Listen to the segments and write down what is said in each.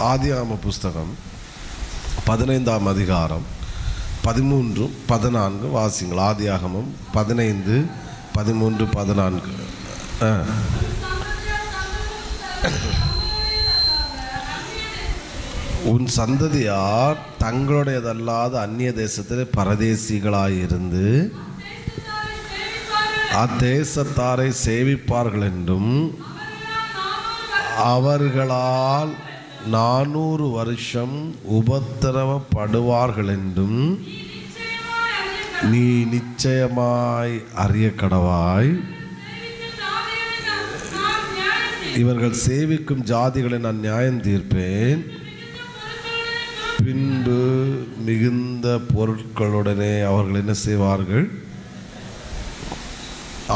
ஆதியாகம புஸ்தகம் 15ஆம் அதிகாரம் 13, 14 வாசிங்கள். ஆதியாகமம் 15, 13, 14. உன் சந்ததியார் தங்களுடையதல்லாத அந்நிய தேசத்தில் பரதேசிகளாயிருந்து அத்தேசத்தாரை சேவிப்பார்கள் என்றும் அவர்களால் 400 வருஷம் உபத்திரவப்படுவார்கள் என்றும் நீ நிச்சயமாய் அறிய கடவாய். இவர்கள் சேவிக்கும் ஜாதிகளை நான் நியாயம் தீர்ப்பேன். பின்பு மிகுந்த பொருட்களுடனே அவர்கள் என்ன செய்வார்கள்?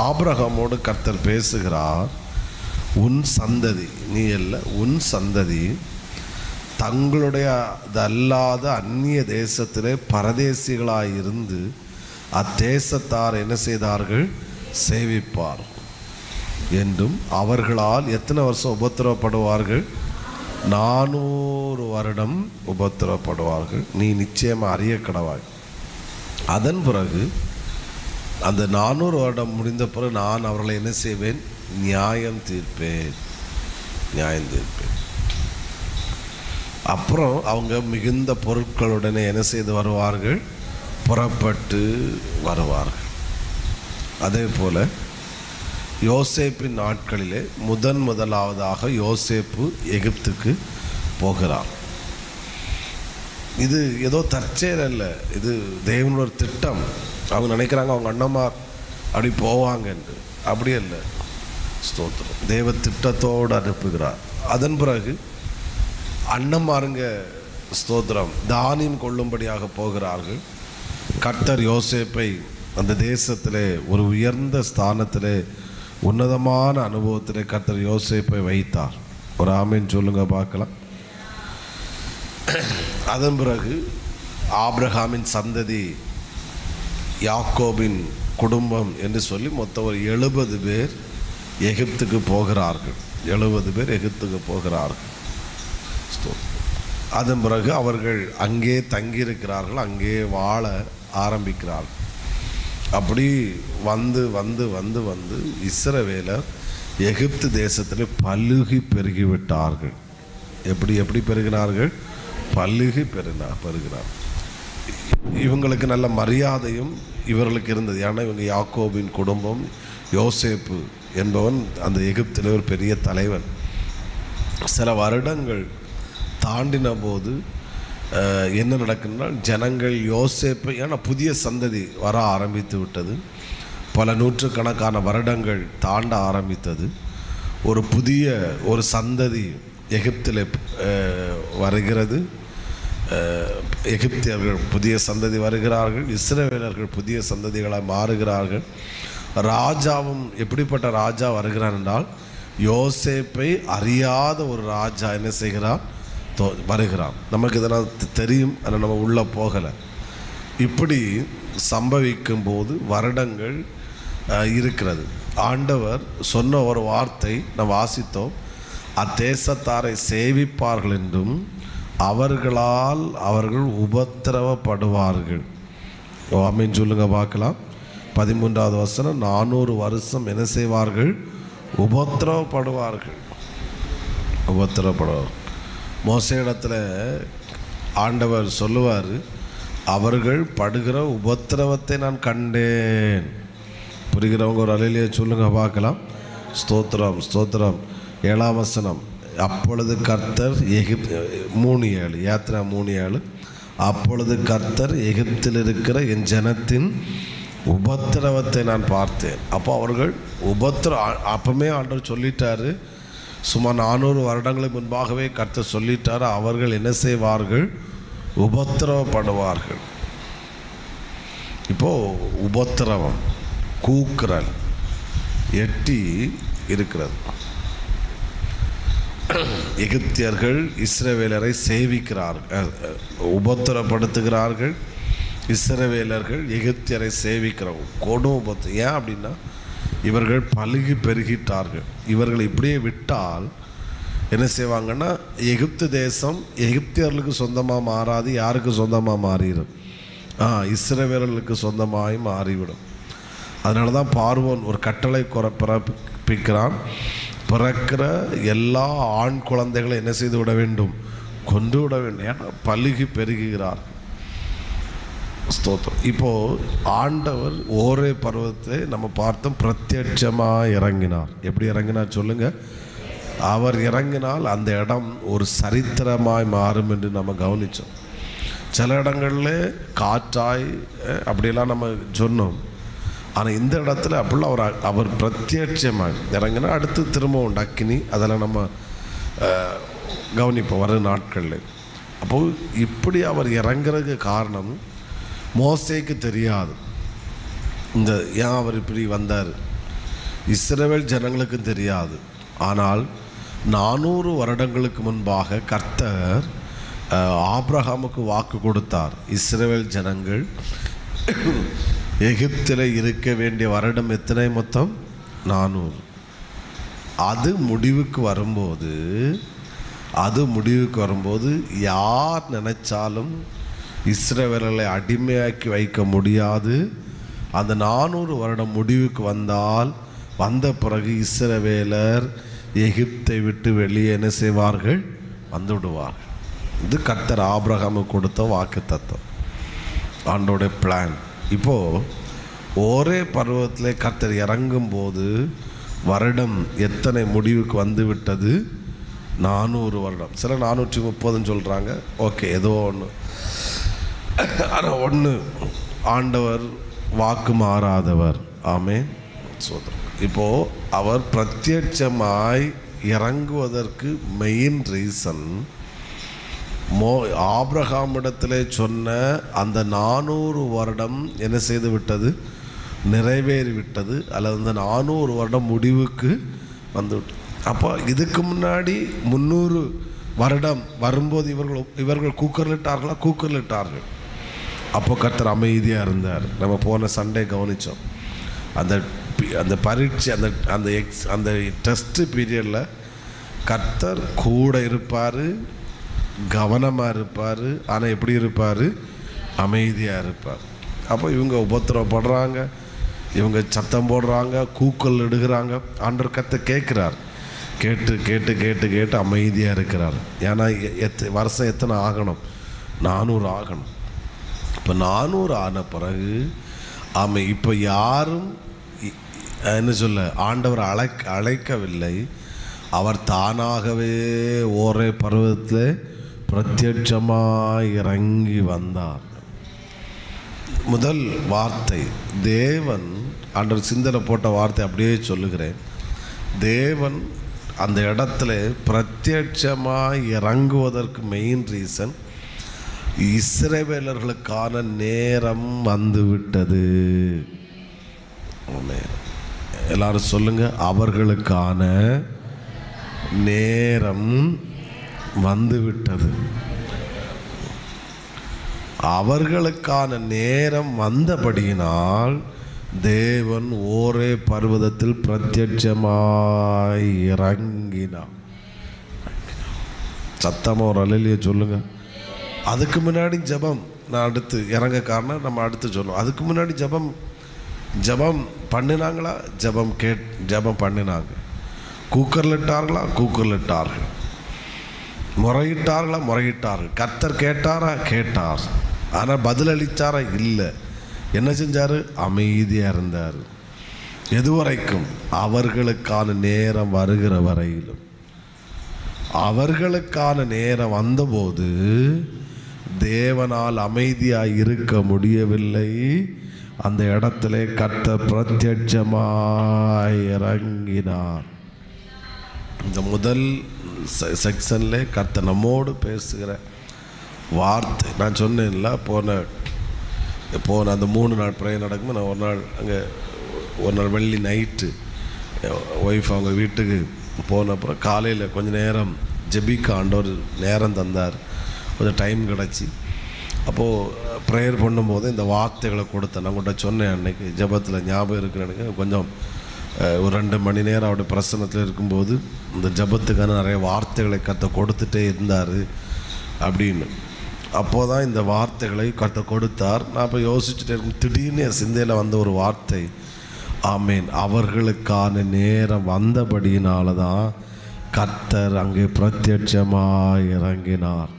ஆபிரகாமோடு கர்த்தர் பேசுகிறார். உன் சந்ததி, நீ அல்ல, உன் சந்ததி தங்களுடைய அல்லாத அந்நிய தேசத்திலே பரதேசிகளாயிருந்து அத்தேசத்தார் என்ன செய்தார்கள்? சேவிப்பார் என்றும் அவர்களால் எத்தனை வருஷம் உபத்திரவப்படுவார்கள்? 400 வருடம் உபத்திரவப்படுவார்கள். நீ நிச்சயமாக அறிய கடவாய். அதன் பிறகு அந்த 400 வருடம் முடிந்த பிறகு நான் அவர்களை என்ன செய்வேன்? நியாயம் தீர்ப்பேன். அப்புறம் அவங்க மிகுந்த பொருட்களுடனே என்ன செய்து வருவார்கள்? புறப்பட்டு வருவார்கள். அதே போல யோசேப்பின் நாட்களிலே முதலாவதாக யோசேப்பு எகிப்துக்கு போகிறார். இது ஏதோ தற்செயல் அல்ல, இது தேவனோட திட்டம். அவங்க நினைக்கிறாங்க அவங்க அண்ணமார் அப்படி போவாங்க என்று. அப்படி அல்ல. ஸ்தோத்திரம். தேவ திட்டத்தோடு அனுப்புகிறார். அதன் பிறகு அண்ணமாருங்க ஸ்தோத்திரம் தானியம் கொள்ளும்படியாக போகிறார்கள். கர்த்தர் யோசேப்பை அந்த தேசத்திலே ஒரு உயர்ந்த ஸ்தானத்திலே உன்னதமான அனுபவத்திலே கர்த்தர் யோசேப்பை வைத்தார். ஒரு ஆமீன் சொல்லுங்க பார்க்கலாம். அதன் பிறகு ஆபிரகாமின் சந்ததி, யாக்கோபின் குடும்பம் என்று சொல்லி மொத்தம் ஒரு 70 பேர் எகிப்துக்கு போகிறார்கள். 70 பேர் எகிப்துக்கு போகிறார்கள். அதன் பிறகு அவர்கள் அங்கே தங்கியிருக்கிறார்கள், அங்கே வாழ ஆரம்பிக்கிறார்கள். அப்படி வந்து வந்து வந்து வந்து இஸ்ரவேலர் எகிப்து தேசத்தில் பல்லுகி பெருகிவிட்டார்கள். எப்படி பெருகினார்கள்? பல்லுகி பெருகினார். இவங்களுக்கு நல்ல மரியாதையும் இவர்களுக்கு இருந்தது. ஏன்னா இவங்க யாக்கோபின் குடும்பம். யோசேப்பு என்பவன் அந்த எகிப்தில் ஒரு பெரிய தலைவன். சில வருடங்கள் தாண்டின போது என்ன நடக்குன்னால் ஜனங்கள் யோசேப்பை, ஏன்னா புதிய சந்ததி வர ஆரம்பித்து விட்டது, பல நூற்றுக்கணக்கான வருடங்கள் தாண்ட ஆரம்பித்தது. ஒரு புதிய ஒரு சந்ததி எகிப்தில் வருகிறது. எகிப்தியர்கள் புதிய சந்ததி வருகிறார்கள். இஸ்ரவேலர்கள் புதிய சந்ததிகளாக மாறுகிறார்கள். ராஜாவும் எப்படிப்பட்ட ராஜா வருகிறார் என்றால் யோசேப்பை அறியாத ஒரு ராஜா என்ன செய்கிறார்? வருகிறான். நமக்கு இதெல்லாம் தெரியும், ஆனால் நம்ம உள்ளே போகலை. இப்படி சம்பவிக்கும் போது வருடங்கள் இருக்கிறது. ஆண்டவர் சொன்ன ஒரு வார்த்தை நாம் வாசித்தோம். அத்தேசத்தாரை சேவிப்பார்கள் என்றும் அவர்களால் அவர்கள் உபத்திரவப்படுவார்கள். ஆமீன் சொல்லுங்க பார்க்கலாம். 13வது வசனம். 400 வருஷம் என்ன செய்வார்கள்? உபத்திரவப்படுவார்கள். மோசே இடத்துல ஆண்டவர் சொல்லுவார், அவர்கள் படுகிற உபத்திரவத்தை நான் கண்டேன். புரிகிறவங்க ஒரு அலையிலேயே சொல்லுங்க பார்க்கலாம். ஸ்தோத்திரம் ஸ்தோத்திரம். 7ஆம் வசனம். அப்பொழுது கர்த்தர் 3:7 யாத்திரா 3:7 அப்பொழுது கர்த்தர் எகிப்தில் இருக்கிற என் ஜனத்தின் உபத்திரவத்தை நான் பார்த்தேன். அப்போ அவர்கள் அப்பமே ஆண்டவர் சொல்லிட்டாரு. சுமார் 400 வருடங்களுக்கு முன்பாகவே கர்த்தர் சொல்லிட்டார், அவர்கள் என்ன செய்வார்கள்? உபத்திரவப்படுவார்கள். இப்போது உபத்திரவம், கூக்குரல் எட்டி இருக்கிறது. எகிப்தியர்கள் இஸ்ரவேலரை சேவிக்கிறார்கள், உபத்திரப்படுத்துகிறார்கள். இஸ்ரவேலர்கள் எகிப்தியரை சேவிக்கிறவங்க கொடும் உபத்திரம். ஏன் அப்படின்னா இவர்கள் பலுகி பெருகிட்டார்கள். இவர்கள் இப்படியே விட்டால் என்ன செய்வாங்கன்னா, எகிப்து தேசம் எகிப்தியர்களுக்கு சொந்தமாக மாறாது, யாருக்கு சொந்தமாக மாறிடும்? இஸ்ரவேலர்களுக்கு சொந்தமாகி மாறிவிடும். அதனால தான் பார்வோன் ஒரு கட்டளை பிறப்பிக்கிறான். பிறக்கிற எல்லா ஆண் குழந்தைகளை என்ன செய்து விட வேண்டும்? கொண்டு விட வேண்டும். ஏன்னா பலுகி பெருகுகிறார். ஸ்தோத்திரம். இப்போது ஆண்டவர் ஓரே பருவத்தை நம்ம பார்த்தோம், பிரத்யட்சமாக இறங்கினார். எப்படி இறங்கினார் சொல்லுங்கள்? அவர் இறங்கினால் அந்த இடம் ஒரு சரித்திரமாய் மாறும் என்று நம்ம கவனித்தோம். சில இடங்களில் காற்றாய் அப்படியெல்லாம் நம்ம சொன்னோம். ஆனால் இந்த இடத்துல அப்படிலாம் அவர் பிரத்யட்சமாக இறங்கினா அடுத்து திரும்பவும் அக்கினி, அதெல்லாம் நம்ம கவனிப்போம் வரும் நாட்களில். அப்போது இப்படி அவர் இறங்குறதுக்கு காரணம் மோசேக்கு தெரியாது. ஏன் அவர் இப்படி வந்தார், இஸ்ரவேல் ஜனங்களுக்கும் தெரியாது. ஆனால் 400 வருடங்களுக்கு முன்பாக கர்த்தர் ஆபிரகாமுக்கு வாக்கு கொடுத்தார். இஸ்ரவேல் ஜனங்கள் எகிப்தில் இருக்க வேண்டிய வருடம் எத்தனை? மொத்தம் 400. அது முடிவுக்கு வரும்போது யார் நினைச்சாலும் இஸ்ரவேலர்களை அடிமையாக்கி வைக்க முடியாது. அந்த 400 வருடம் முடிவுக்கு வந்த பிறகு இஸ்ரவேலர் எகிப்தை விட்டு வெளியே என்ன செய்வார்கள்? வந்து விடுவார்கள். இது கர்த்தர் ஆபிரகாமுக்கு கொடுத்த வாக்கு தத்துவம், ஆண்டோட பிளான். இப்போது ஒரே பருவத்தில் கர்த்தர் இறங்கும்போது வருடம் எத்தனை முடிவுக்கு வந்து விட்டது? 400 வருடம். சில 430 சொல்கிறாங்க. ஓகே, ஏதோ ஒன்று. ஆனால் ஒன்று, ஆண்டவர் வாக்கு மாறாதவர். ஆமென். சோதரன். இப்போது அவர் பிரத்யட்சமாய் இறங்குவதற்கு மெயின் ரீசன் ஆபிரகாமிடத்திலே சொன்ன அந்த 400 வருடம் என்ன செய்து விட்டது? நிறைவேறிவிட்டது. அல்லது அந்த 400 வருடம் முடிவுக்கு வந்துவிட்டது. அப்போ இதுக்கு முன்னாடி 300 வருடம் வரும்போது இவர்கள் கூக்கர்லிட்டார்கள். அப்போ கர்த்தர் அமைதியாக இருந்தார். நம்ம போன சண்டே கவனித்தோம். அந்த பரீட்சை, அந்த டெஸ்ட்டு பீரியடில் கர்த்தர் கூட இருப்பார், கவனமாக இருப்பார். ஆனால் எப்படி இருப்பார்? அமைதியாக இருப்பார். அப்போ இவங்க உபத்திரப்படுறாங்க, இவங்க சத்தம் போடுறாங்க, கூக்கல் இடுகிறாங்க. ஆண்டவர் கர்த்தர் கேட்குறார். கேட்டு கேட்டு கேட்டு கேட்டு அமைதியாக இருக்கிறார். ஏன்னா வருஷம் எத்தனை ஆகணும்? 400 ஆகணும். இப்போ 400 ஆன பிறகு இப்போ யாரும் என்ன சொல்ல, ஆண்டவர் அழைக்கவில்லை. அவர் தானாகவே ஒரே பருவத்தில் பிரத்யட்சமாக இறங்கி வந்தார். முதல் வார்த்தை தேவன், ஆண்டவர் சிந்தனை போட்ட வார்த்தை அப்படியே சொல்லுகிறேன். தேவன் அந்த இடத்துல பிரத்யட்சமாக இறங்குவதற்கு மெயின் ரீசன் இஸ்ரவேலர்களுக்கான நேரம் வந்துவிட்டது. எல்லாரும் சொல்லுங்க, அவர்களுக்கான நேரம் வந்துவிட்டது. அவர்களுக்கான நேரம் வந்தபடியினால் தேவன் ஒரே பர்வதத்தில் பிரத்யட்சமாய் இறங்கினார். சத்தமாக ஒரு அல்லேலூயா சொல்லுங்க. அதுக்கு முன்னாடி ஜெபம், நான் அடுத்து இறங்க காரணம் நம்ம அடுத்து சொல்லுவோம். அதுக்கு முன்னாடி ஜெபம் பண்ணினாங்களா? ஜெபம் பண்ணினாங்க. கூக்கர்லிட்டார்களா? கூக்கர்லிட்டார்கள். முறையிட்டார்கள். கர்த்தர் கேட்டார். ஆனால் பதிலளித்தாரா? இல்லை. என்ன செஞ்சார்? அமைதியாக இருந்தார். எதுவரைக்கும்? அவர்களுக்கான நேரம் வருகிற வரையிலும். அவர்களுக்கான நேரம் வந்தபோது தேவனால் அமைதியாக இருக்க முடியவில்லை. அந்த இடத்துல கர்த்தர் பிரத்யட்சமாய் இறங்கினார். இந்த முதல் செக்ஷனில் கர்த்தர் நம்மோடு பேசுகிற வார்த்தை நான் சொன்னேன்ல, போன அந்த 3 நாள் ப்ரேயர் நடக்கும்போது நான் ஒரு நாள் வெள்ளி நைட்டு ஒய்ஃப் அவங்க வீட்டுக்கு போன அப்புறம் காலையில் கொஞ்சம் நேரம் ஜெபிக்க ஆண்டவர் நேரம் தந்தார். கொஞ்சம் டைம் கிடச்சி அப்போது ப்ரேயர் பண்ணும்போது இந்த வார்த்தைகளை கொடுத்தேன். நான் கூட சொன்னேன், அன்றைக்கி ஜெபத்தில் ஞாபகம் இருக்கிற எனக்கு கொஞ்சம் ஒரு 2 மணி நேரம் அவருடைய பிரசன்னத்தில் இருக்கும்போது இந்த ஜபத்துக்கான நிறைய வார்த்தைகளை கர்த்தர் கொடுத்துட்டே இருந்தார் அப்படின்னு. அப்போது தான் இந்த வார்த்தைகளை கர்த்தர் கொடுத்தார். நான் இப்போ யோசிச்சுட்டே இருக்கும், திடீர்னு என் சிந்தையில் வந்த ஒரு வார்த்தை, ஆமேன், அவர்களுக்கான நேரம் வந்தபடியினால தான் கர்த்தர் அங்கே பிரத்யட்சமாக இறங்கினார்.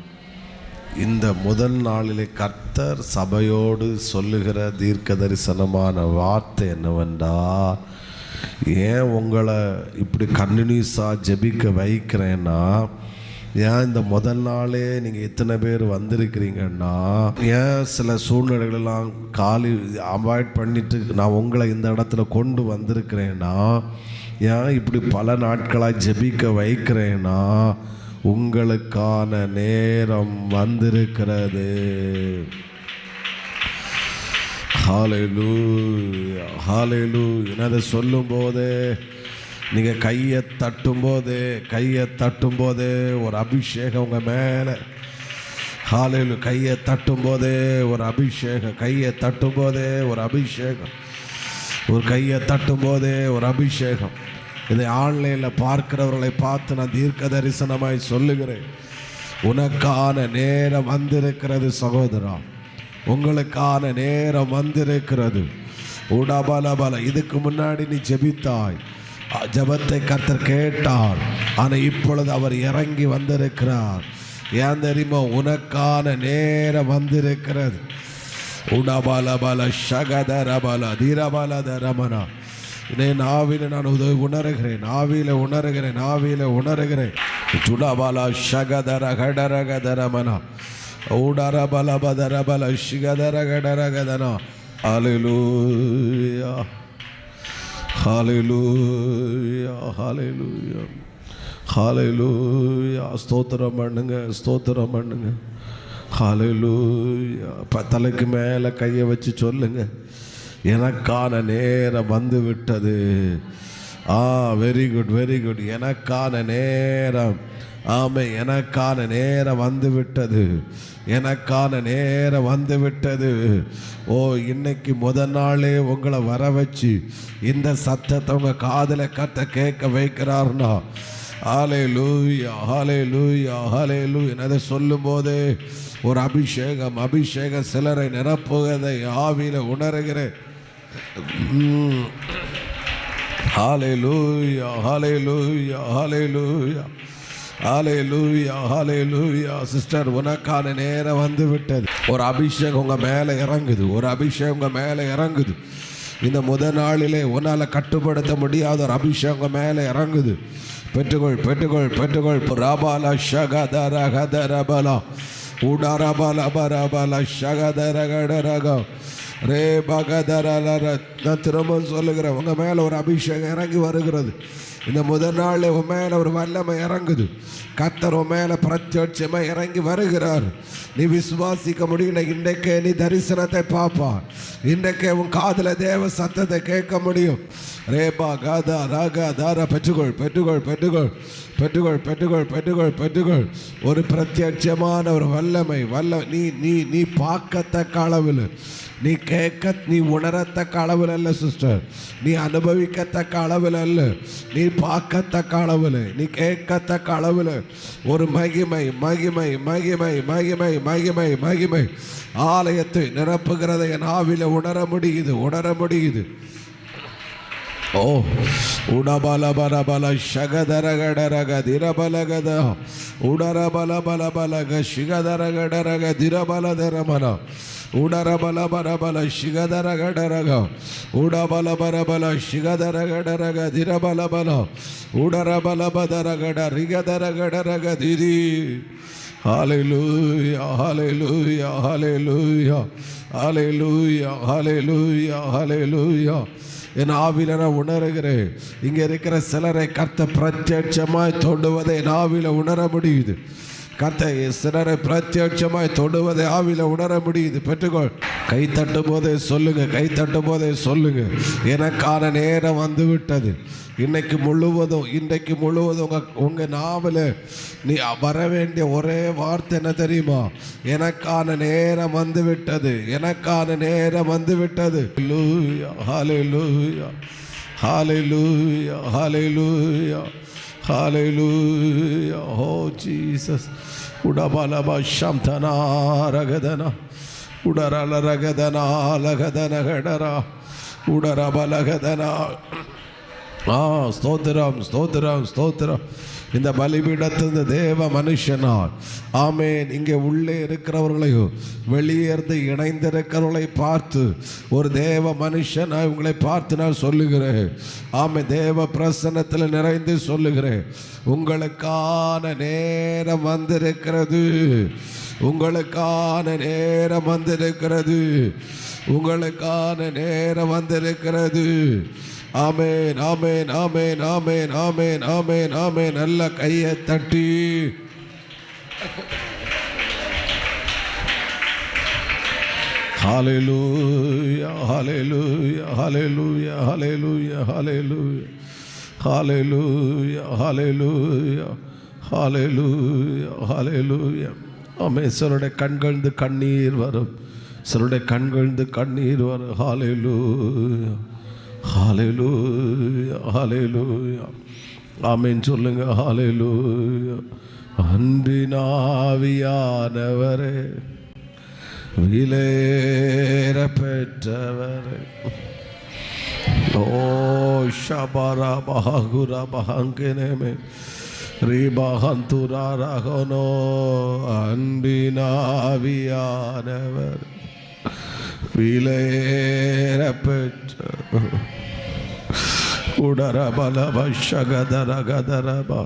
இந்த முதல் நாளிலே கர்த்தர் சபையோடு சொல்லுகிற தீர்க்க தரிசனமான வார்த்தை என்னவென்றா, ஏன் உங்களை இப்படி கண்டினியூஸாக ஜெபிக்க வைக்கிறேன்னா, ஏன் இந்த முதல் நாளே நீங்கள் இத்தனை பேர் வந்திருக்கிறீங்கன்னா, ஏன் சில சூழ்நிலைகளெல்லாம் அவாய்ட் பண்ணிட்டு நான் உங்களை இந்த இடத்துல கொண்டு வந்திருக்கிறேன்னா, ஏன் இப்படி பல நாட்களாக ஜெபிக்க வைக்கிறேன்னா, உங்களுக்கான நேரம் வந்திருக்கிறது. ஹல்லேலூயா, ஹல்லேலூயா. என்னதை சொல்லும்போது நீங்கள் கையை தட்டும்போதே ஒரு அபிஷேகம் உங்கள் மேலே. ஹல்லேலூயா. கையை தட்டும்போதே ஒரு அபிஷேகம், கையை தட்டும்போதே ஒரு அபிஷேகம், ஒரு கையை தட்டும்போதே ஒரு அபிஷேகம். இதை ஆன்லைனில் பார்க்கிறவர்களை பார்த்து நான் தீர்க்க தரிசனமாய் சொல்லுகிறேன், உனக்கான நேரம் வந்திருக்கிறது சகோதரா, உங்களுக்கான நேரம் வந்திருக்கிறது. உடபலபல. இதுக்கு முன்னாடி நீ ஜெபித்தாய், ஜெபத்தை கர்த்தர் கேட்டார், ஆனால் இப்பொழுது அவர் இறங்கி வந்திருக்கிறார். ஏன் தெரியுமா? உனக்கான நேரம் வந்திருக்கிறது. உடபலபல ஷகதரபல தீரபல தரமனா. இதை நாவில நான் உணர்கிறேன், ஆவியில உணர்கிறேன். சுடபல ஷகதர கடரகதரமனா ஊடரபலபதரபல ஷிகதரகடரகதனா. ஹல்லேலூயா, ஹல்லேலூயா, ஹல்லேலூயா, ஹல்லேலூயா. ஸ்தோத்திரம் பண்ணுங்க. ஹல்லேலூயா. தலைக்கு மேலே கையை வச்சு சொல்லுங்க, எனக்கான நேரம் வந்து விட்டது. Very good. எனக்கான நேரம், ஆமே, எனக்கான நேரம் வந்து விட்டது. இன்னைக்கு முதல் நாளே உங்களை வர வச்சு இந்த சத்தத்தை உங்க காதுல கேட்க வைக்கிறார்னா, ஹல்லேலூயா, ஹல்லேலூயா, ஹல்லேலூயா. அதை சொல்லும் போதே ஒரு அபிஷேகம் சிலரை நிரப்புவதை ஆவியில உணர்கிறேன். ஹல்லேலூயா, ஹல்லேலூயா, ஹல்லேலூயா, ஹல்லேலூயா, ஹல்லேலூயா. சிஸ்டர், உனக்கான நேரம் வந்து விட்டது. ஒரு அபிஷேகம் உங்க மேலே இறங்குது. இந்த முதல் நாளிலே உன்னால் கட்டுப்படுத்த முடியாத ஒரு அபிஷேகம் மேலே இறங்குது. பெற்றுக்கொள். ராபாலா ஷகதரகதரபலா உடரபலபரபல ஷகதரகடரக ரே பகதரலர. நான் திரும்ப சொல்லுகிறேன், உங்க மேலே ஒரு அபிஷேகம் இறங்கி வருகிறது. இந்த முதல் நாள் உன் மேலே ஒரு வல்லமை இறங்குது. கர்த்தர் உன் மேலே பிரத்யட்சமாக இறங்கி வருகிறார். நீ விசுவாசிக்க முடியல, இன்றைக்கே நீ தரிசனத்தை பார்ப்பார். இன்றைக்கே உன் காதில் தேவ சத்தத்தை கேட்க முடியும். ரேபா காதா ராகா தாரா. பெற்றுக்கொள். ஒரு பிரத்யட்சமான ஒரு வல்லமை நீ பார்க்கத்தக்க அளவில், நீ நீ உணரத்தக்க அளவில் அல்ல சிஸ்டர், நீ அனுபவிக்கத்தக்க அளவில் அல்ல, நீ பார்க்கத்தக்க அளவில், நீ கேட்கத்தக்க அளவில் ஒரு மகிமை ஆலயத்தை நிரப்புகிறதை என் ஆவில உணர முடியுது. ஓ உடபலபலபல ஷகதரகடரக திரபலகத உடரபலபலபலக ஷிகதரகடரக திரபலதரமன உடரபலபரபல ஷிகதரகடரக உடபலபரபல ஷிகதரகடரக திரபலபல உடரபலபதரகட ரிகதரகடரக திரி. ஹல்லேலூயா, ஹல்லேலூயா, ஹல்லேலூயா, ஹல்லேலூயா, ஹல்லேலூயா, ஹல்லேலூயா. என் ஆவில நான் உணர்கிறேன், இங்கே இருக்கிற சிலரை கர்த்தர் பிரத்யட்சமாய் தொடுவதை என் ஆவில உணர முடியுது. கர்த்தர் சிலரை பிரத்யட்சமாய் தொடுவதை ஆவில உணர முடியுது. பெற்றுக்கொள். கை தட்டும் போதே சொல்லுங்க, எனக்கான நேரம் வந்து விட்டது. இன்றைக்கு முழுவதும் உங்கள் நாவில் நீ வர வேண்டிய ஒரே வார்த்தை என்ன தெரியுமா? எனக்கான நேரம் வந்து விட்டது. ஹல்லேலூயா, ஹல்லேலூயா, Hallelujah, hallelujah, hallelujah. Oh Jesus. Udabalaba shamtana ragadana. Udarala ragadana lagadana gadara. Udarabalagdana. ஸ்தோத்திரம் ஸ்தோத்திரம் ஸ்தோத்திரம். இந்த பலிபீடத்தின் தேவ மனுஷனார். ஆமேன். இங்கே உள்ளே இருக்கிறவர்களையும் வெளியேறது இணைந்திருக்கிறவர்களை பார்த்து ஒரு தேவ மனுஷனாய் உங்களை பார்த்து நான் சொல்லுகிறேன். ஆமே, தேவ பிரசன்னத்தில் நிறைந்து சொல்லுகிறேன். உங்களுக்கான நேரம் வந்திருக்கிறது. உங்களுக்கான நேரம் வந்திருக்கிறது. உங்களுக்கான நேரம் வந்திருக்கிறது. ஆமேன், ஆமேன், ஆமேன், ஆமேன், ஆமேன், ஆமேன், ஆமேன். நல்ல கையை தட்டி ஹல்லேலூயா, ஹல்லேலூயா, ஹல்லேலூயா, ஹல்லேலூயா, ஹல்லேலூயா, ஹல்லேலூயா, ஹல்லேலூயா, ஹல்லேலூயா, ஹல்லேலூயா. ஆமென். சிலருடைய கண்கள்ந்து கண்ணீர் வரும். சிலருடைய கண்கள்ந்து கண்ணீர் வரும். ஹல்லேலூயா, ஹல்லேலூயா, ஹல்லேலூயா. ஆமென் சொல்லுங்க. ஹல்லேலூயா. அன்பின் ஆவியானவரே, விலையேற பெற்றவரே, ஓ ஷபரா பஹகுரா பஹங்கனேமே ரீபஹந்துரா ரகனோ. அன்பின் ஆவியானவர் விலையேற பெற்ற உடரபலப ஷகதரகதரபா.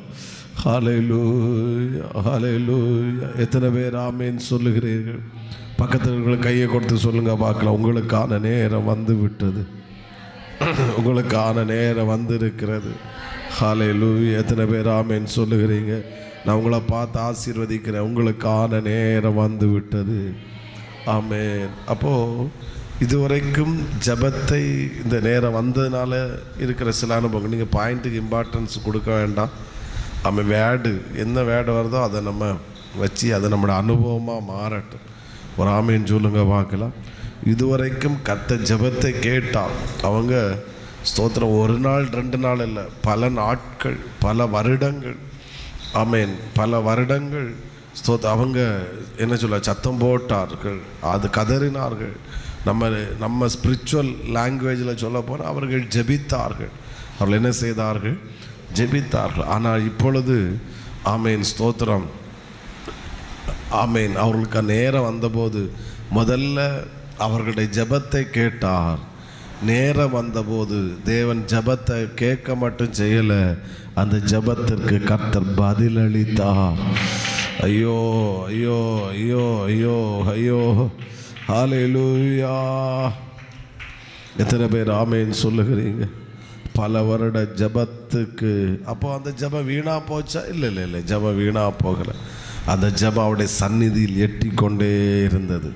ஹல்லேலூயா, ஹல்லேலூயா. எத்தனை பேர் ஆமேன் சொல்லுகிறீர்கள்? பக்கத்தில் கையை கொடுத்து சொல்லுங்க பார்க்கலாம். உங்களுக்கான நேரம் வந்து விட்டது. உங்களுக்கான நேரம் வந்திருக்கிறது. ஹல்லேலூயா. எத்தனை பேர் ஆமேன் சொல்லுகிறீங்க? நான் உங்களை பார்த்து ஆசீர்வதிக்கிறேன். உங்களுக்கான நேரம் வந்து விட்டது. ஆமேன். அப்போது இதுவரைக்கும் ஜபத்தை இந்த நேரம் வந்ததுனால இருக்கிற சில அனுபவங்கள். நீங்கள் பாயிண்ட்டுக்கு இம்பார்ட்டன்ஸ் கொடுக்க வேண்டாம். ஆமாம், வேர்டு என்ன வேர்டு வருதோ அதை நம்ம வச்சு அதை நம்மளோட அனுபவமாக மாறட்டும். ஒரு ஆமேன்னு சொல்லுங்க பார்க்கலாம். இதுவரைக்கும் கர்த்தர் ஜபத்தை கேட்டால் அவங்க ஸ்தோத்திரம் ஒரு நாள் 2 நாள் இல்லை, பல நாட்கள், பல வருடங்கள். ஆமேன், பல வருடங்கள் அவங்க என்ன சொல்ல சத்தம் போட்டார்கள், அது கதறினார்கள். நம்ம ஸ்பிரிச்சுவல் லாங்குவேஜில் சொல்ல போனால் அவர்கள் ஜெபித்தார்கள். அவர்கள் என்ன செய்தார்கள்? ஜெபித்தார்கள். ஆனால் இப்பொழுது ஆமேன் ஸ்தோத்திரம், ஆமேன், அவர்களுக்கு நேரம் வந்தபோது முதல்ல அவர்களுடைய ஜெபத்தை கேட்டார். நேரம் வந்தபோது தேவன் ஜெபத்தை கேட்க மட்டும் செய்யலை, அந்த ஜெபத்திற்கு கர்த்தர் பதிலளித்தார். ஐயோ ஐயோ ஐயோ ஐயோ ஐயோ. ஹல்லேலூயா. எத்தனை பேர் ஆமேன் சொல்லுகிறீங்க? பல வருட ஜபத்துக்கு அப்போ அந்த ஜபம் வீணா போச்சா? இல்லை இல்லை இல்லை, ஜபம் வீணா போகலை. அந்த ஜபம் அவருடைய சந்நிதியில் எட்டி கொண்டே இருந்தது.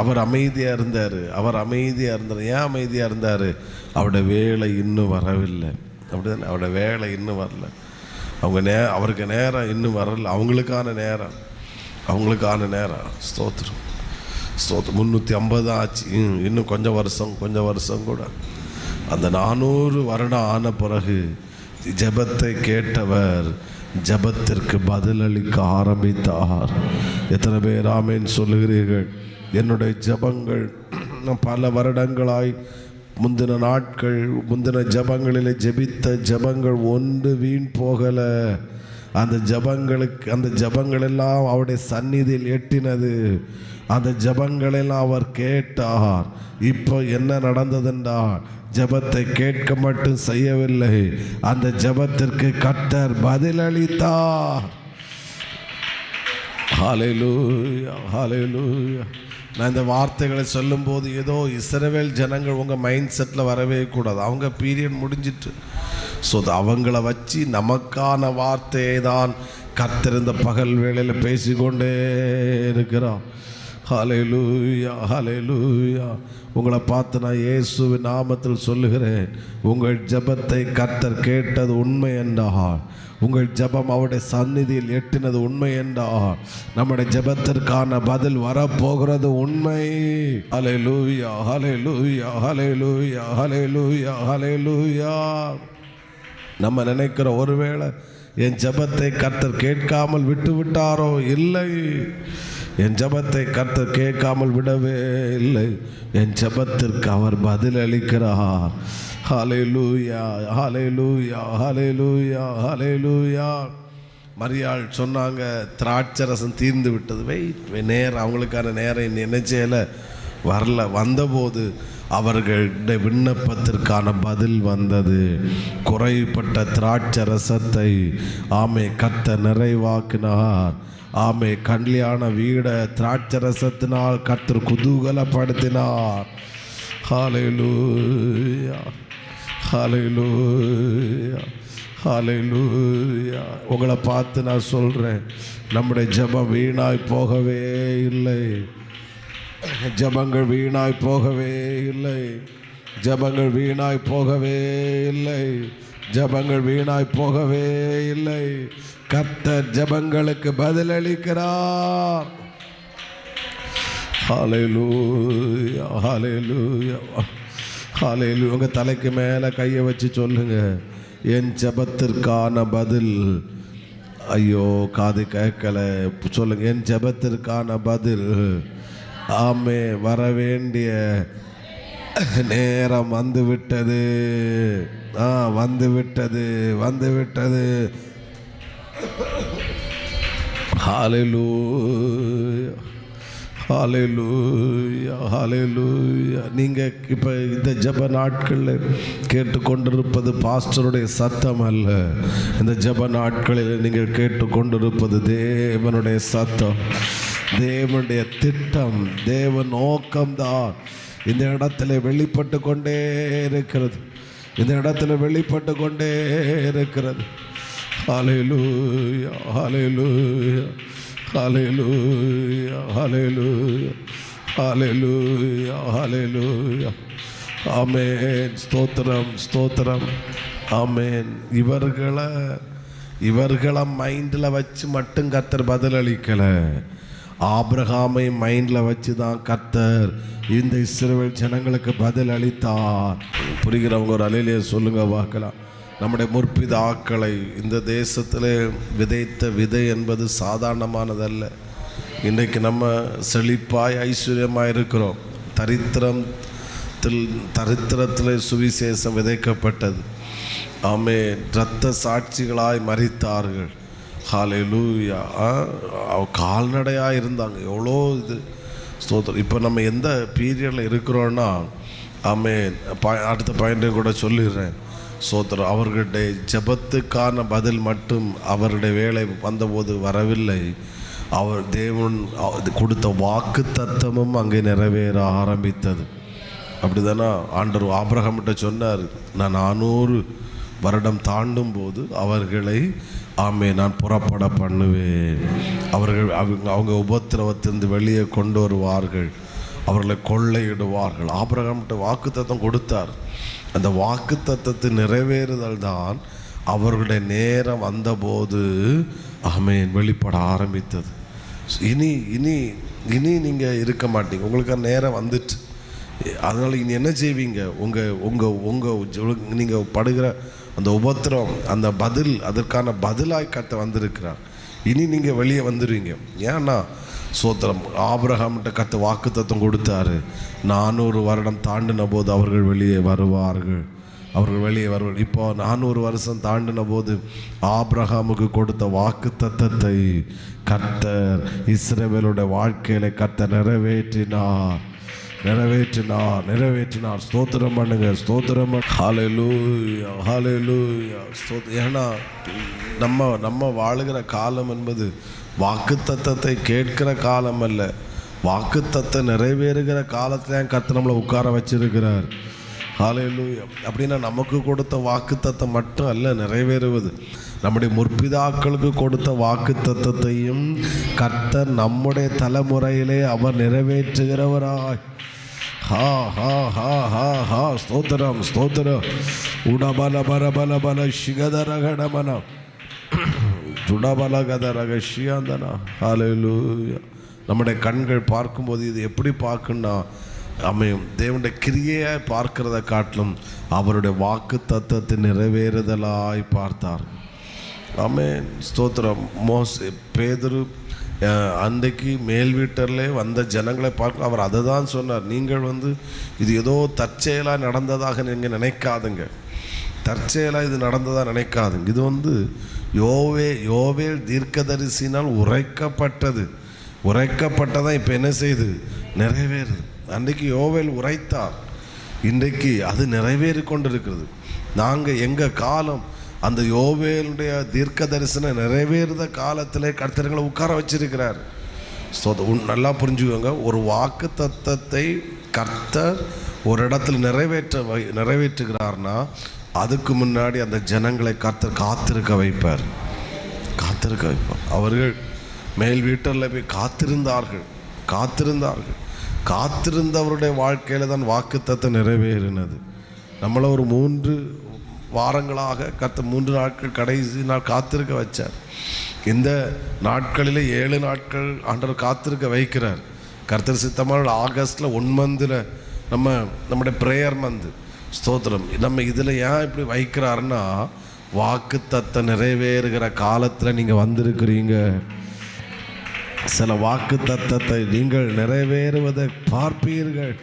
அவர் அமைதியாக இருந்தார். அவர் அமைதியாக இருந்தார். ஏன் அமைதியாக இருந்தார்? அவருடைய வேலை இன்னும் வரவில்லை. அப்படிதானே? அவருடைய வேலை இன்னும் வரல. அவங்க அவருக்கு நேரம் இன்னும் வரல. அவங்களுக்கான நேரம், அவங்களுக்கான நேரம். ஸ்தோத்திரம் ஸ்தோத்திரம். 350 ஆச்சு. இன்னும் கொஞ்சம் வருஷம் கூட. அந்த 400 வருடம் ஆன பிறகு ஜெபத்தை கேட்டவர் ஜெபத்திற்கு பதிலளிக்க ஆரம்பித்தார். எத்தனை பேர் ஆமேன் சொல்லுகிறீர்கள்? என்னுடைய ஜெபங்கள் பல வருடங்களாய் முந்தின நாட்கள், முந்தின ஜெபங்களில் ஜெபித்த ஜெபங்கள் ஒன்று வீண் போகலை. அந்த ஜெபங்களெல்லாம் அவருடைய சந்நிதியில் எட்டினது. அந்த ஜெபங்களெல்லாம் அவர் கேட்டார். இப்போ என்ன நடந்ததென்றால் ஜெபத்தை கேட்க மட்டும் செய்யவில்லை, அந்த ஜெபத்திற்கு கர்த்தர் பதிலளித்தார். ஹல்லேலூயா, ஹல்லேலூயா. நான் இந்த வார்த்தைகளை சொல்லும்போது ஏதோ இஸ்ரவேல் ஜனங்கள் உங்கள் மைண்ட் செட்டில் வரவே கூடாது. அவங்க பீரியட் முடிஞ்சிட்டு. ஸோ அவங்கள வச்சு நமக்கான வார்த்தையை தான் கர்த்தர் இந்த பகல் வேளையில் பேசிக்கொண்டே இருக்கிறார். ஹல்லேலூயா, ஹல்லேலூயா. உங்களை பார்த்து நான் இயேசுவின் நாமத்தில் சொல்லுகிறேன், உங்கள் ஜெபத்தை கர்த்தர் கேட்டது உண்மை என்றால் உங்கள் ஜெபம் அவருடைய சந்நிதியில் எட்டினது உண்மை என்றால் நம்முடைய ஜெபத்திற்கான பதில் வரப்போகிறது உண்மை. ஹல்லேலூயா, ஹல்லேலூயா, ஹல்லேலூயா, ஹல்லேலூயா, ஹல்லேலூயா. நம்ம நினைக்கிற ஒருவேளை என் ஜெபத்தை கர்த்தர் கேட்காமல் விட்டு விட்டாரோ? இல்லை, என் ஜெபத்தை கர்த்தர் கேட்காமல் விடவே இல்லை. என் ஜெபத்திற்கு அவர் பதில் அளிக்கிறார். ஹல்லேலூயா, ஹல்லேலூயா, ஹல்லேலூயா, ஹல்லேலூயா. மரியாள் சொன்னாங்க, திராட்சரசம் தீர்ந்து விட்டது. நேரம் அவங்களுக்கான நேரம் என்ன செய்யலை, வரல. வந்தபோது அவர்களுடைய விண்ணப்பத்திற்கான பதில் வந்தது. குறைப்பட்ட திராட்சரசத்தை கர்த்தர் நிறைவாக்கினார். கல்யாண வீட திராட்சரசத்தினால் கர்த்தர் குதூகலப்படுத்தினார். ஹல்லேலூயா, ஹல்லேலூயா, ஹல்லேலூயா. உங்களை பார்த்து நான் சொல்கிறேன், நம்முடைய ஜெபம் வீணாய் போகவே இல்லை. ஜெபங்கள் வீணாய் போகவே இல்லை. ஜெபங்கள் வீணாய் போகவே இல்லை. ஜெபங்கள் வீணாய் போகவே இல்லை. கர்த்தர் ஜெபங்களுக்கு பதிலளிக்கிறார். ஹல்லேலூயா, ஹல்லேலூயா, ஹல்லேலூயா. உங்கள் தலைக்கு மேலே கையை வச்சு சொல்லுங்க, என் ஜெபத்திற்கான பதில். ஐயோ, காது கேட்கல. சொல்லுங்க, என் ஜெபத்திற்கான பதில் வரவேண்டிய நேரம் வந்துவிட்டது. வந்துவிட்டது, வந்துவிட்டது. ஹல்லேலூயா, ஹல்லேலூயா, ஹல்லேலூயா. நீங்கள் இப்போ இந்த ஜெப நாட்களில் கேட்டுக்கொண்டிருப்பது பாஸ்டருடைய சத்தம் அல்ல. இந்த ஜெப நாட்களில் நீங்கள் கேட்டுக்கொண்டிருப்பது தேவனுடைய சத்தம், தேவனுடைய திட்டம், தேவ நோக்கம்தான் இந்த இடத்துல வெளிப்பட்டு கொண்டே இருக்கிறது. இந்த இடத்துல வெளிப்பட்டு கொண்டே இருக்கிறது. ஹல்லேலூயா, ஹல்லேலூயா, ஹல்லேலூயா, ஹல்லேலூயா, ஹல்லேலூயா, ஹல்லேலூயா. ஆமென். ஸ்தோத்திரம், ஸ்தோத்திரம். ஆமென். இவர்களை மைண்டில் வச்சு மட்டும் கர்த்தர் பதிலளிக்கலை. ஆபிரகாமை மைண்டில் வச்சு தான் கர்த்தர் இந்த இஸ்ரவேல் ஜனங்களுக்கு பதில் அளித்தார். புரிகிறவங்க ஒரு அலையிலேயே சொல்லுங்க பார்க்கலாம். நம்முடைய முற்பிதாக்களை இந்த தேசத்தில் விதைத்த விதை என்பது சாதாரணமானதல்ல. இன்றைக்கு நம்ம செழிப்பாய் ஐஸ்வர்யமாக இருக்கிறோம். தரித்திரத்தில் சுவிசேஷம் விதைக்கப்பட்டது. இரத்த சாட்சிகளாய் மரித்தார்கள். ஹல்லேலூயா. கால்நடையாக இருந்தாங்க. எவ்வளோ இது ஸ்தோத்திரம். இப்போ நம்ம எந்த பீரியடில் இருக்கிறோன்னா அடுத்த பாயிண்ட்டையும் கூட சொல்லிடுறேன். ஸ்தோத்திரம். அவர்களுடைய ஜெபத்துக்கான பதில் மட்டும் அவருடைய வேலை வந்தபோது வரவில்லை. அவர் தேவன் கொடுத்த வாக்கு தத்தமும் அங்கே நிறைவேற ஆரம்பித்தது. அப்படி தானே ஆண்டவர் ஆபிரகாம்கிட்ட சொன்னார், நான் 400 வருடம் தாண்டும் போது அவர்களை நான் புறப்பட பண்ணுவேன். அவர்கள் அவங்க உபத்திரவத்திலிருந்து வெளியே கொண்டு வருவார்கள், அவர்களை கொள்ளையிடுவார்கள். ஆபிரகாம்கிட்ட வாக்கு தத்தம் கொடுத்தார். அந்த வாக்கு தத்தத்தை நிறைவேறுதல் தான் அவர்களுடைய நேரம் வந்தபோது வெளிப்பட ஆரம்பித்தது. இனி இனி இனி நீங்கள் இருக்க மாட்டீங்க. உங்களுக்கு நேரம் வந்துட்டு. அதனால் இனி என்ன செய்வீங்க? நீங்கள் படுகிற அந்த உபத்திரம், அந்த பதில், அதற்கான பதிலாய் கர்த்தர் வந்திருக்கிறார். இனி நீங்கள் வெளியே வந்துடுவீங்க. ஏன்னா சோத்திரம், ஆபிரகாம்கிட்ட கர்த்தர் வாக்கு தத்தம் கொடுத்தாரு. 400 வருடம் தாண்டின போது அவர்கள் வெளியே வருவார்கள். இப்போ 400 வருஷம் தாண்டின போது ஆபிரகாமுக்கு கொடுத்த வாக்கு தத்தத்தை கர்த்தர் இஸ்ரவேலுடைய வாழ்க்கையில கர்த்தர் நிறைவேற்றினார். ஸ்தோத்திரம் பண்ணுங்க, ஸ்தோத்திரம். ஹல்லேலூயா, ஹல்லேலூயா. ஏன்னா நம்ம வாழுகிற காலம் என்பது வாக்கு தத்தத்தை கேட்கிற காலம் அல்ல, வாக்கு தத்தம் நிறைவேறுகிற காலத்தில் கர்த்தர் நம்மளை உட்கார வச்சிருக்கிறார். ஹல்லேலூயா. அப்படின்னா நமக்கு கொடுத்த வாக்கு தத்தம் மட்டும் அல்ல நிறைவேறுவது, நம்முடைய முற்பிதாக்களுக்கு கொடுத்த வாக்கு தத்தத்தையும் கர்த்தர் நம்முடைய தலைமுறையிலே அவர் நிறைவேற்றுகிறவராய். ஸ்தோத்திரம், ஸ்தோத்திரம். உடபல பல பல பல சிகதரகடமன துடபலகத ரகசியாந்தனா. ஹல்லேலூயா. நம்முடைய கண்கள் பார்க்கும்போது இது எப்படி பார்க்குன்னா, அமையும் தேவனுடைய கிரியையை பார்க்கிறத காட்டிலும் அவருடைய வாக்கு தத்தத்தை நிறைவேறுதலாய் பார்த்தார். ஆமென், ஸ்தோத்திரம். பேதுரு அன்றைக்கு மேல் வீட்டர்லே வந்த ஜனங்களை பார்க்க அவர் அதை தான் சொன்னார். நீங்கள் இது ஏதோ தற்செயலாக நடந்ததாக நீங்கள் நினைக்காதுங்க. தற்செயலாக இது நடந்ததாக நினைக்காதுங்க. இது யோவேல் தீர்க்கதரிசினால் உரைக்கப்பட்டதான் இப்போ என்ன செய்யுது, நிறைவேறுது. அன்றைக்கு யோவேல் உரைத்தார், இன்றைக்கு அது நிறைவேறி கொண்டிருக்கிறது. நாங்கள் எங்கள் காலம் அந்த யோவேலுடைய தீர்க்க தரிசனம் நிறைவேறுத காலத்தில் கர்த்தர்களை உட்கார வச்சிருக்கிறார். நல்லா புரிஞ்சுக்கோங்க, ஒரு வாக்கு தத்தத்தை கர்த்தர் ஒரு இடத்துல நிறைவேற்றுகிறார்னா அதுக்கு முன்னாடி அந்த ஜனங்களை கர்த்தர் காத்திருக்க வைப்பார். அவர்கள் மேல் வீட்டில் போய் காத்திருந்தவருடைய வாழ்க்கையில் தான் வாக்கு தத்தம் நிறைவேறினது. நம்மளை ஒரு 3 வாரங்களாக 3 நாட்கள் கடைசி நாள் காத்திருக்க வச்சார். இந்த நாட்களில் 7 நாட்கள் ஆண்டவர் காத்திருக்க வைக்கிறார். கர்த்தர் சித்தமான ஆகஸ்டில் 1 மந்தில் நம்முடைய ப்ரேயர் மந்த். ஸ்தோத்திரம். நம்ம இதில் ஏன் இப்படி வைக்கிறாருன்னா, வாக்கு தத்தம் நிறைவேறுகிற காலத்தில் நீங்கள் வந்திருக்கிறீங்க. சில வாக்கு தத்தத்தை நீங்கள் நிறைவேறுவதை பார்ப்பீர்கள்.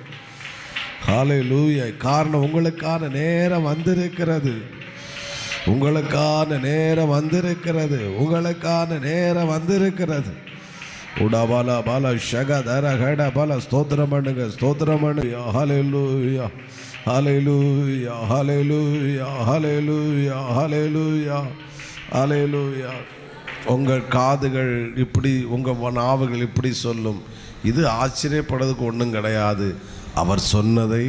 ஹல்லேலூயா. காரணம் உங்களுக்கான நேரம் வந்திருக்கிறது. உடபல பல ஷகதர ஹட பல. ஸ்தோத்திரம் பண்ணுங்க. ஹல்லேலூயா, ஹல்லேலூயா, ஹல்லேலூயா, ஹல்லேலூயா, ஹல்லேலூயா, ஹல்லேலூயா. உங்கள் காதுகள் இப்படி, உங்கள் நாவுகள் இப்படி சொல்லும். இது ஆச்சரியப்படுறதுக்கு ஒன்றும் கிடையாது. அவர் சொன்னதை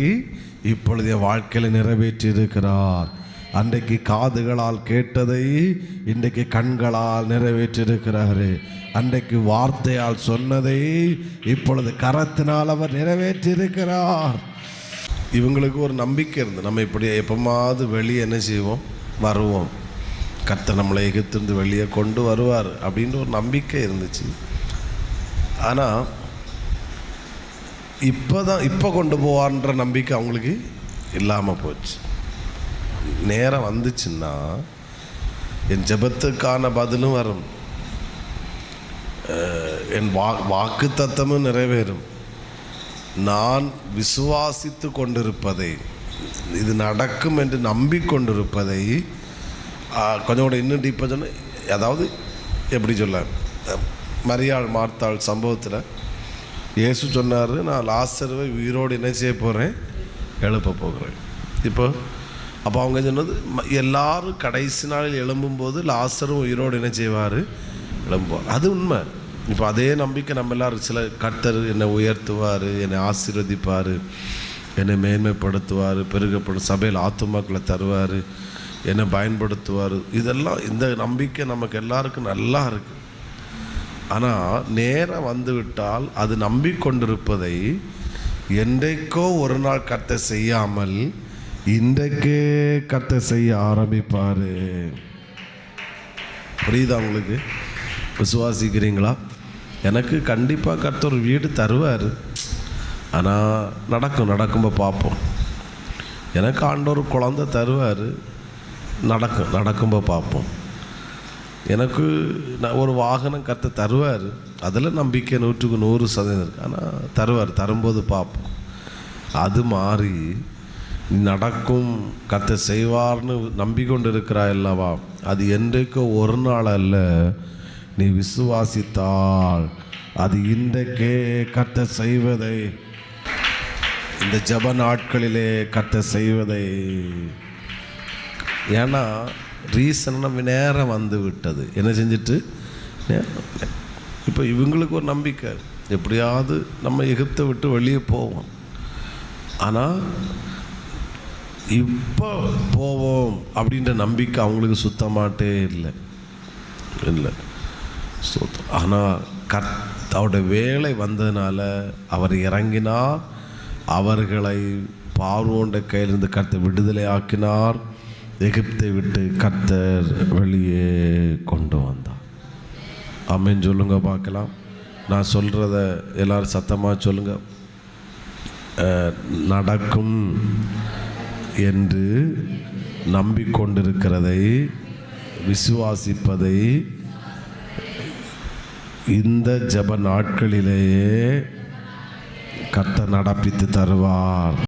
இப்பொழுதைய வாழ்க்கையில் நிறைவேற்றி இருக்கிறார். அன்றைக்கு காதுகளால் கேட்டதை இன்றைக்கு கண்களால் நிறைவேற்றியிருக்கிறாரு. அன்றைக்கு வார்த்தையால் சொன்னதை இப்பொழுது கரத்தினால் அவர் நிறைவேற்றியிருக்கிறார். இவங்களுக்கு ஒரு நம்பிக்கை இருந்து, நம்ம இப்படி எப்பமாவது வெளியே என்ன செய்வோம், வருவோம், கர்த்தர் நம்மளை எகிப்திலிருந்து வெளியே கொண்டு வருவார் அப்படின்ற ஒரு நம்பிக்கை இருந்துச்சு. ஆனால் இப்போ கொண்டு போவார்ன்ற நம்பிக்கை அவங்களுக்கு இல்லாமல் போச்சு. நேரம் வந்துச்சுன்னா என் ஜெபத்துக்கான பதிலும் வரும், என் வாக்கு தத்தமும் நிறைவேறும். நான் விசுவாசித்து கொண்டிருப்பதை, இது நடக்கும் என்று நம்பிக்கொண்டிருப்பதை, கொஞ்சம் கூட இன்னும் டீப்பாக சொன்ன, அதாவது எப்படி சொல்ல, மரியாள் மார்த்தாள் சம்பவத்தில் இயேசு சொன்னார், நான் லாசருவை உயிரோடு என்ன செய்ய போகிறேன், எழுப்ப போகிறேன். அப்போ அவங்க சொன்னது, எல்லாரும் கடைசி நாளில் எழும்பும்போது லாசரும் உயிரோடு என்ன செய்வார், எழும்புவார். அது உண்மை. இப்போ அதே நம்பிக்கை நம்ம எல்லோரும், சில கர்த்தர் என்னை உயர்த்துவார், என்னை ஆசீர்வதிப்பார், என்னை மேன்மைப்படுத்துவார், பெருகப்படும் சபையில் ஆத்துமாக்களை தருவார், என்னை பயன்படுத்துவார். இதெல்லாம், இந்த நம்பிக்கை நமக்கு எல்லாருக்கும் நல்லா இருக்குது. ஆனால் நேரம் வந்துவிட்டால் அது நம்பிக்கொண்டிருப்பதை என்றைக்கோ ஒரு நாள் கர்த்தர் செய்யாமல் இன்றைக்கே கர்த்தர் செய்ய ஆரம்பிப்பார். புரியுதா உங்களுக்கு? விசுவாசிக்கிறீங்களா? எனக்கு கண்டிப்பாக கர்த்தர் ஒரு வீடு தருவார். ஆனால் நடக்கும்போது பார்ப்போம். எனக்கு ஆண்டவர் குழந்தை தருவார், நடக்கும்போது பார்ப்போம். எனக்கு ஒரு வாகனம் கர்த்தர் தருவார், அதில் நம்பிக்கை 100% இருக்குது. ஆனால் தரும்போது பார்ப்போம். அது மாறி நடக்கும், கர்த்தர் செய்வார்னு நம்பிக்கொண்டு இருக்கிறாய் அல்லவா, அது என்றைக்கோ ஒரு நாள் அல்ல. நீ விசுவாசித்தால் அது இன்றைக்கே கர்த்தர் செய்வதை, இந்த ஜெப நாட்களிலே கர்த்தர் செய்வதை. ஏன்னா ரீசன் நம்ம நேரம் வந்து விட்டது. என்ன செஞ்சுட்டு இப்போ இவங்களுக்கு ஒரு நம்பிக்கை, எப்படியாவது நம்ம எகிப்தை விட்டு வெளியே போவோம். ஆனால் இப்போ போவோம் அப்படின்ற நம்பிக்கை அவங்களுக்கு சுத்தமாட்டே இல்லை. ஆனால் அவருடைய வேலை வந்ததுனால அவர் இறங்கினார், அவர்களை பார்வோனுடைய கையிலிருந்து கர்த்தர் விடுதலை ஆக்கினார், எகிப்தை விட்டு கர்த்தர் வெளியே கொண்டு வந்தார். ஆமென் சொல்லுங்க பார்க்கலாம். நான் சொல்கிறத எல்லாரும் சத்தமாக சொல்லுங்க. நடக்கும் என்று நம்பிக்கொண்டிருக்கிறதை விசுவாசிப்பதை இந்த ஜெப நாட்களிலேயே கர்த்தர் நடப்பித்து தருவார்.